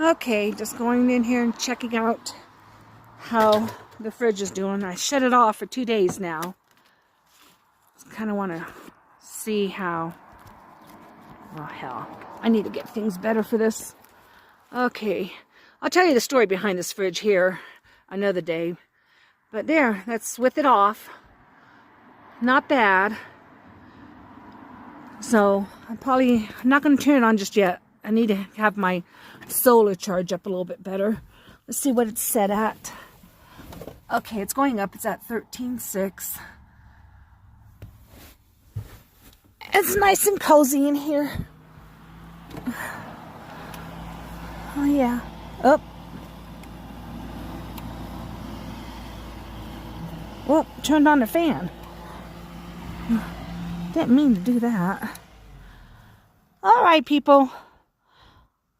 Okay, just going in here and checking out how the fridge is doing. I shut it off for 2 days now. Just kind of want to see how... Oh, hell. I need to get things better for this. Okay, I'll tell you the story behind this fridge here another day. But there, that's with it off. Not bad. So, I'm not going to turn it on just yet. I need to have my solar charge up a little bit better. Let's see what it's set at. Okay, it's going up. It's at 13.6. It's nice and cozy in here. Oh, yeah. Oh. Well, turned on the fan. Didn't mean to do that. All right, people.